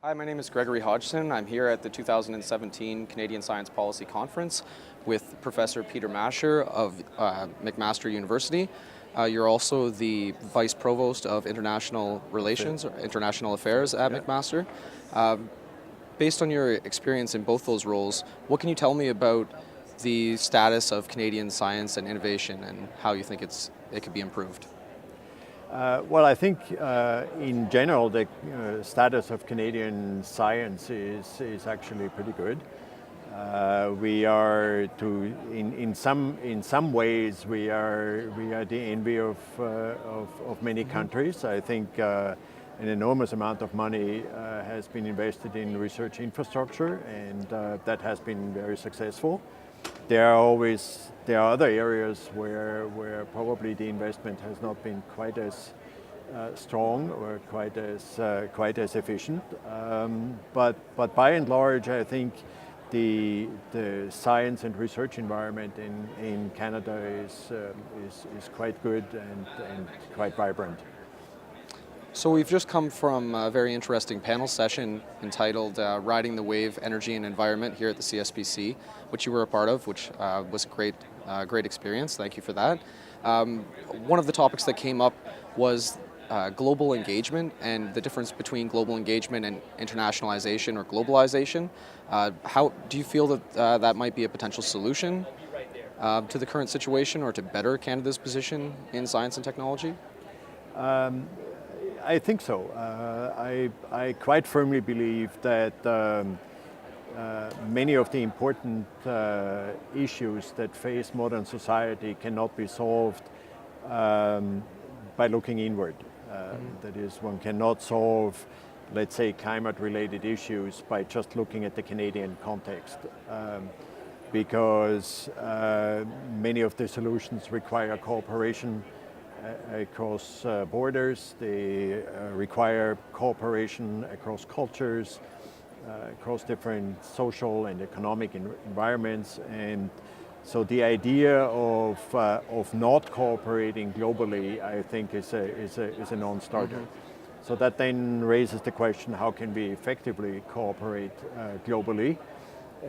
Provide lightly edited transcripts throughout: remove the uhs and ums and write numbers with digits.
Hi, my name is Gregory Hodgson. I'm here at the 2017 Canadian Science Policy Conference with Professor Peter Mascher of McMaster University. You're also the Vice Provost of International Relations, or International Affairs at McMaster. Based on your experience in both those roles, what can you tell me about the status of Canadian science and innovation and how you think it could be improved? Well, I think in general the status of Canadian science is actually pretty good. We are in some ways we are the envy of many countries. I think an enormous amount of money has been invested in research infrastructure, and that has been very successful. There are other areas where probably the investment has not been quite as strong or quite as efficient. But by and large, I think the science and research environment in Canada is quite good and quite vibrant. So we've just come from a very interesting panel session entitled Riding the Wave, Energy and Environment here at the CSPC, which you were a part of, which was a great experience. Thank you for that. One of the topics that came up was global engagement and the difference between global engagement and internationalization or globalization. How do you feel that that might be a potential solution to the current situation or to better Canada's position in science and technology? I think so. I quite firmly believe that many of the important issues that face modern society cannot be solved by looking inward. That is, one cannot solve, let's say, climate-related issues by just looking at the Canadian context, because many of the solutions require cooperation across borders. They require cooperation across cultures, across different social and economic environments. And so the idea of not cooperating globally, I think, is a non-starter. So that then raises the question: how can we effectively cooperate globally?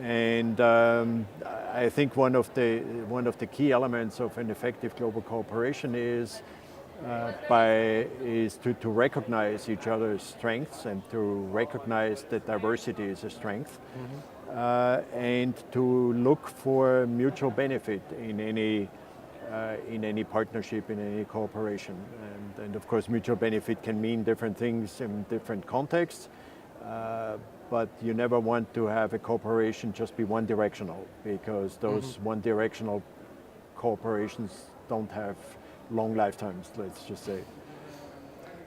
And I think one of the key elements of an effective global cooperation is to recognize each other's strengths and to recognize that diversity is a strength, and to look for mutual benefit in any partnership, in any cooperation. And of course, mutual benefit can mean different things in different contexts. But you never want to have a cooperation just be one-directional, because those one-directional cooperations don't have long lifetimes, let's just say.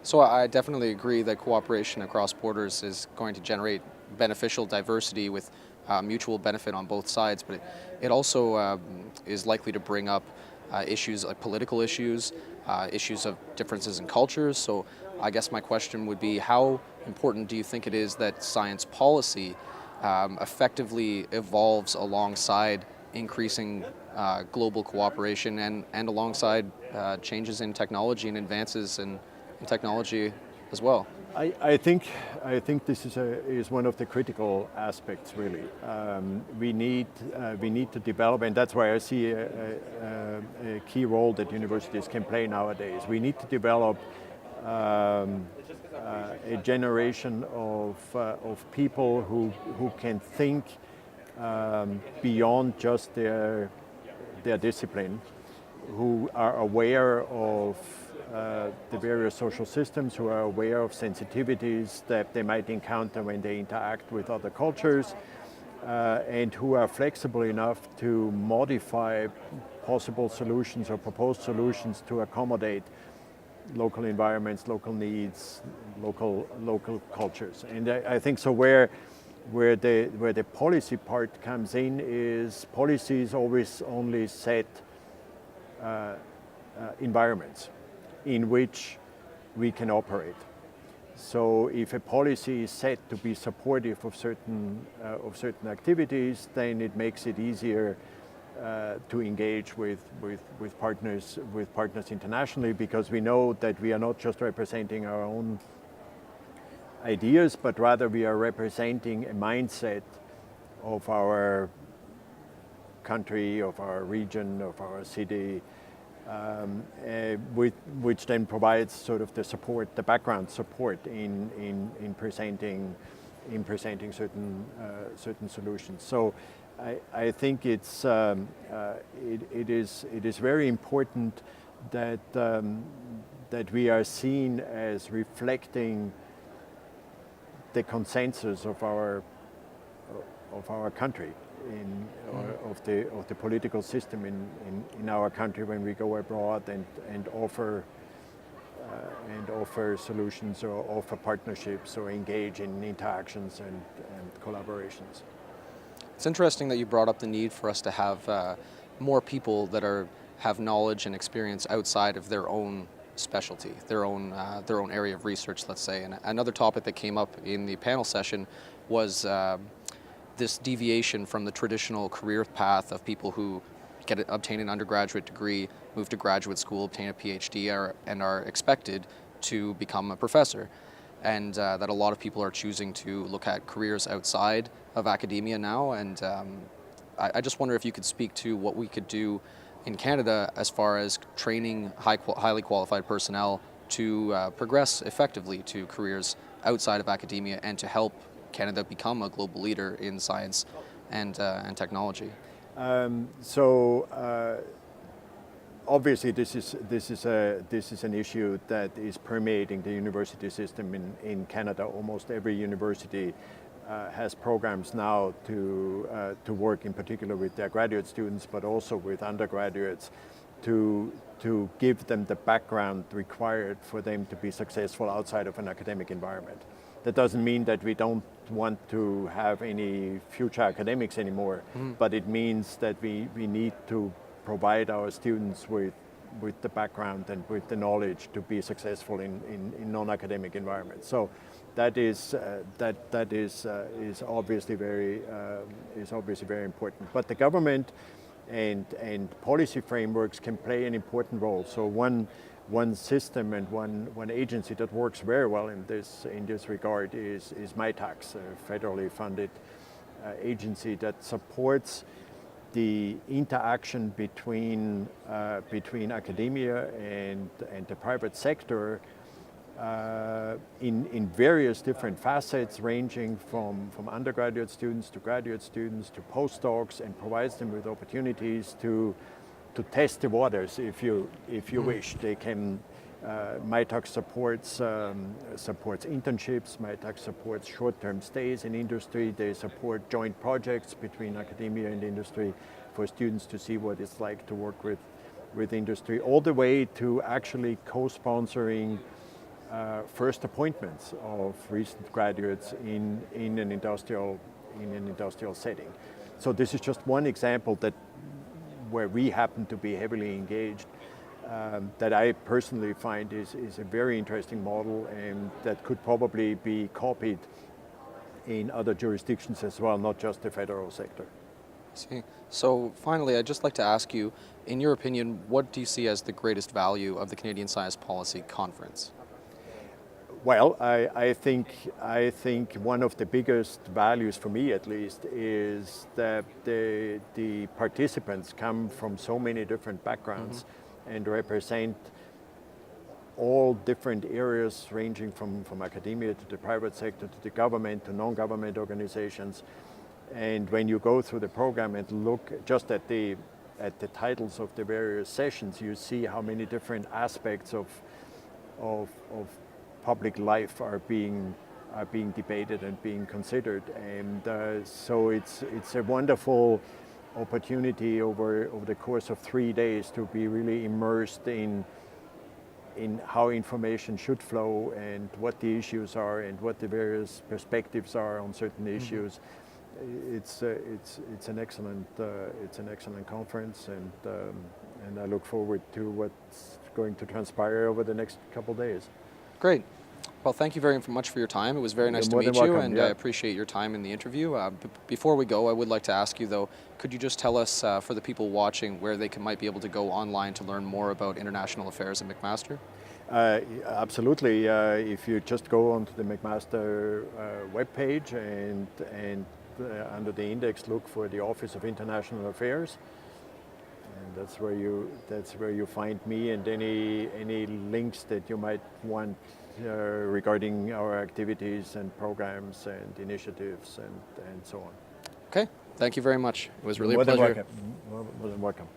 So I definitely agree that cooperation across borders is going to generate beneficial diversity with mutual benefit on both sides, but it also is likely to bring up issues like political issues, issues of differences in cultures. So I guess my question would be, how important do you think it is that science policy effectively evolves alongside increasing global cooperation and alongside changes in technology and advances in technology as well? I think this is one of the critical aspects, really. We need to develop, and that's why I see a key role that universities can play nowadays. We need to develop a generation of people who can think beyond just their discipline, who are aware of the various social systems, who are aware of sensitivities that they might encounter when they interact with other cultures, and who are flexible enough to modify possible solutions or proposed solutions to accommodate local environments, local needs, local cultures. And I think so where the policy part comes in is policies always only set environments in which we can operate. So if a policy is set to be supportive of certain activities, then it makes it easier to engage with partners internationally, because we know that we are not just representing our own ideas, but rather we are representing a mindset of our country, of our region, of our city, which then provides sort of the support, the background support in presenting certain solutions. So I think it is very important that that we are seen as reflecting the consensus of our country, of the political system in our country when we go abroad and offer solutions or offer partnerships or engage in interactions and collaborations. It's interesting that you brought up the need for us to have more people that have knowledge and experience outside of their own specialty, their own area of research, let's say. And another topic that came up in the panel session was this deviation from the traditional career path of people who obtain an undergraduate degree, move to graduate school, obtain a PhD, and are expected to become a professor. And that a lot of people are choosing to look at careers outside of academia now. And I just wonder if you could speak to what we could do in Canada as far as training highly qualified personnel to progress effectively to careers outside of academia and to help Canada become a global leader in science and technology. Obviously, this is an issue that is permeating the university system in Canada. Almost every university has programs now to work in particular with their graduate students, but also with undergraduates, to give them the background required for them to be successful outside of an academic environment. That doesn't mean that we don't want to have any future academics anymore, but it means that we need to provide our students with the background and with the knowledge to be successful in non-academic environments. So that is obviously very important. But the government and policy frameworks can play an important role. So one system and one agency that works very well in this regard is MyTax, a federally funded agency that supports the interaction between academia and the private sector in various different facets, ranging from undergraduate students to graduate students to postdocs, and provides them with opportunities to test the waters, if you wish. They can. MyTax supports internships. MyTax supports short-term stays in industry. They support joint projects between academia and industry for students to see what it's like to work with industry, all the way to actually co-sponsoring first appointments of recent graduates in an industrial setting. So this is just one example where we happen to be heavily engaged, that I personally find is a very interesting model, and that could probably be copied in other jurisdictions as well, not just the federal sector. See. So finally, I'd just like to ask you, in your opinion, what do you see as the greatest value of the Canadian Science Policy Conference? Well, I think one of the biggest values, for me at least, is that the participants come from so many different backgrounds and represent all different areas, ranging from academia to the private sector to the government to non-government organizations. And when you go through the program and look just at the titles of the various sessions, you see how many different aspects of public life are being debated and being considered. And so it's a wonderful opportunity over the course of 3 days to be really immersed in how information should flow and what the issues are and what the various perspectives are on certain issues. It's an excellent conference, and I look forward to what's going to transpire over the next couple of days. Great. Well, thank you very much for your time. It was very nice to meet you, and I appreciate your time in the interview. Before we go, I would like to ask you, though, could you just tell us, for the people watching, where they might be able to go online to learn more about international affairs at McMaster? Absolutely. If you just go onto the McMaster webpage and under the index look for the Office of International Affairs, and that's where you find me and any links that you might want regarding our activities and programs and initiatives and so on. Okay, thank you very much. It was really a More than pleasure. welcome. More than welcome.